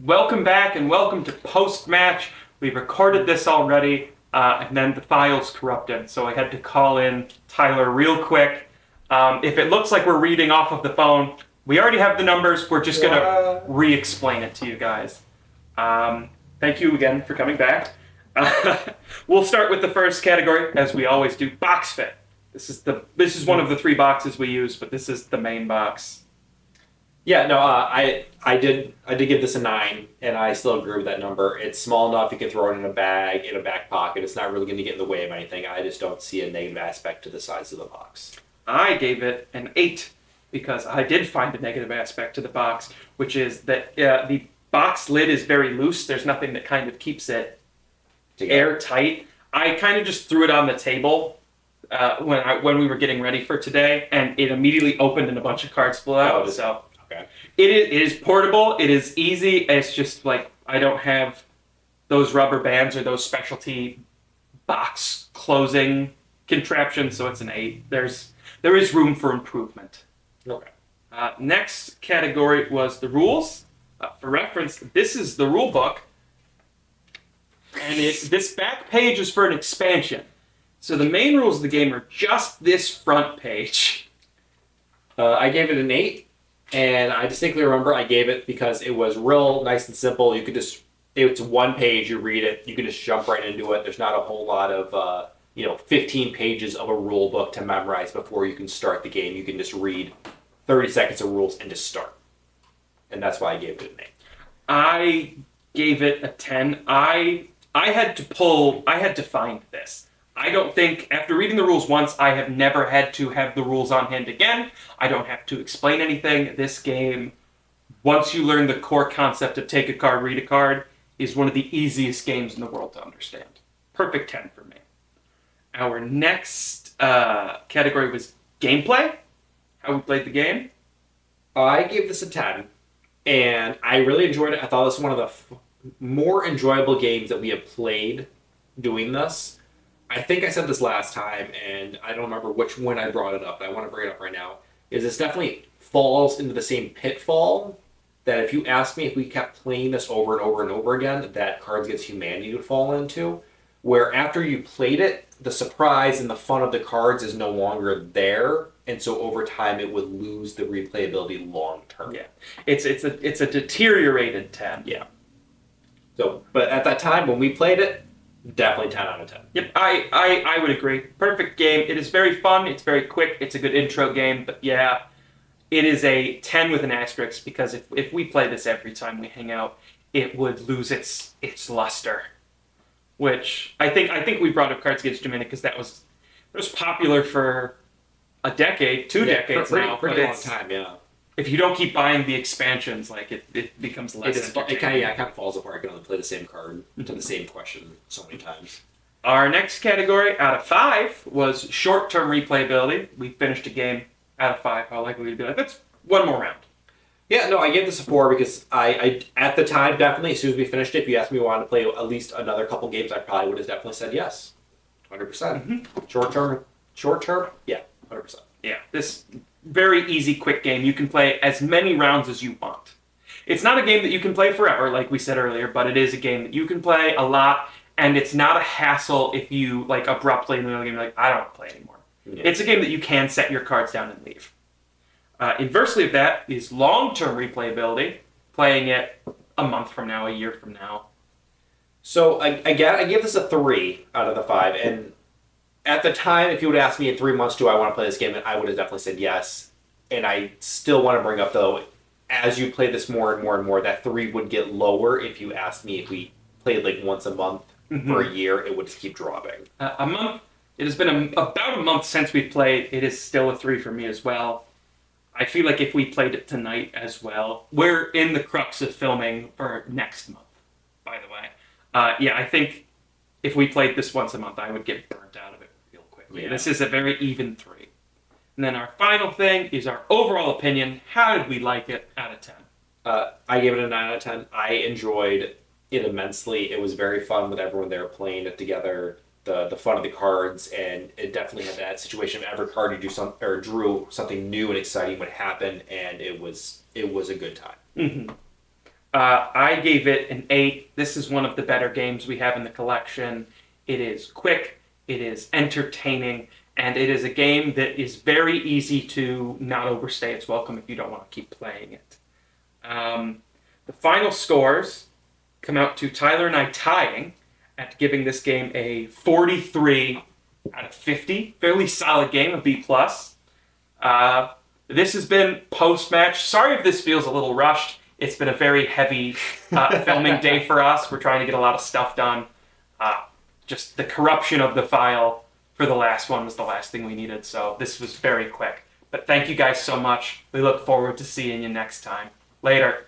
Welcome back and welcome to Postmatch. We recorded this already, and then the files corrupted, so I had to call in Tyler real quick. If it looks like we're reading off of the phone, we already have the numbers. We're just going to re-explain it to you guys. Thank you again for coming back. We'll start with the first category, as we always do, box fit. This is one of the three boxes we use, but this is the main box. Yeah, no, I did give this a 9, and I still agree with that number. It's small enough you can throw it in a bag, in a back pocket. It's not really going to get in the way of anything. I just don't see a negative aspect to the size of the box. I gave it an 8 because I did find a negative aspect to the box, which is that the box lid is very loose. There's nothing that kind of keeps it airtight. I kind of just threw it on the table when we were getting ready for today, and it immediately opened and a bunch of cards flew out. Okay. It is portable. It is easy. It's just like I don't have those rubber bands or those specialty box closing contraptions, so it's an 8. There is room for improvement. Okay. Next category was the rules. For reference, this is the rule book, and this back page is for an expansion. So the main rules of the game are just this front page. I gave it an 8. And I distinctly remember I gave it because it was real nice and simple. It's one page, you read it, you can just jump right into it. There's not a whole lot of, 15 pages of a rule book to memorize before you can start the game. You can just read 30 seconds of rules and just start. And that's why I gave it an 8. I gave it a 10. I had to find this. I don't think, after reading the rules once, I have never had to have the rules on hand again. I don't have to explain anything. This game, once you learn the core concept of take a card, read a card, is one of the easiest games in the world to understand. Perfect 10 for me. Our next category was gameplay, how we played the game. I gave this a 10, and I really enjoyed it. I thought this was one of the more enjoyable games that we have played doing this. I think I said this last time, and I don't remember which one I brought it up, but I want to bring it up right now, is this definitely falls into the same pitfall that if you ask me if we kept playing this over and over and over again, that Cards Against Humanity would fall into, where after you played it, the surprise and the fun of the cards is no longer there, and so over time it would lose the replayability long term. Yeah, it's a deteriorated 10. Yeah. So, but at that time when we played it, definitely 10 out of 10. Yep, I would agree. Perfect game. It is very fun. It's very quick. It's a good intro game. But yeah, it is a 10 with an asterisk because if we play this every time we hang out, it would lose its luster. Which I think we brought up Cards Against Humanity because it was popular for a decade, two decades now. Pretty long time, yeah. If you don't keep buying the expansions, like it becomes less entertaining. It kind of falls apart. I can only play the same card to the same question so many times. Our next category out of 5 was short-term replayability. We finished a game out of 5. How likely we'd be like, that's one more round. Yeah, no, I gave this a 4 because I at the time, definitely, as soon as we finished it, if you asked me if I wanted to play at least another couple games, I probably would have definitely said yes. 100%. Mm-hmm. Short-term, yeah, 100%. Yeah, this very easy, quick game. You can play as many rounds as you want. It's not a game that you can play forever, like we said earlier, but it is a game that you can play a lot, and it's not a hassle if you, like, abruptly in the middle of the game, you're like, I don't want to play anymore. Yeah. It's a game that you can set your cards down and leave. Inversely of that is long-term replayability, playing it a month from now, a year from now. So, I give this a 3 out of the 5, and at the time, if you would ask me in 3 months, do I want to play this game, I would have definitely said yes. And I still want to bring up, though, as you play this more and more and more, that 3 would get lower if you asked me if we played like once a month for a year, it would just keep dropping. A month. It has been about a month since we played. It is still a 3 for me as well. I feel like if we played it tonight as well, we're in the crux of filming for next month, by the way. I think if we played this once a month, I would get burnt out of it real quickly. Yeah. This is a very even 3. And then our final thing is our overall opinion. How did we like it out of 10? I gave it a 9 out of 10. I enjoyed it immensely. It was very fun with everyone there playing it together. The fun of the cards, and it definitely had that situation of every card you drew something new and exciting would happen, and it was a good time. Mm-hmm. I gave it an 8. This is one of the better games we have in the collection. It is quick, it is entertaining, and it is a game that is very easy to not overstay its welcome if you don't want to keep playing it. The final scores come out to Tyler and I tying at giving this game a 43 out of 50. Fairly solid game, a B+. This has been Postmatch. Sorry if this feels a little rushed. It's been a very heavy filming day for us. We're trying to get a lot of stuff done. Just the corruption of the file for the last one was the last thing we needed, so this was very quick. But thank you guys so much. We look forward to seeing you next time. Later.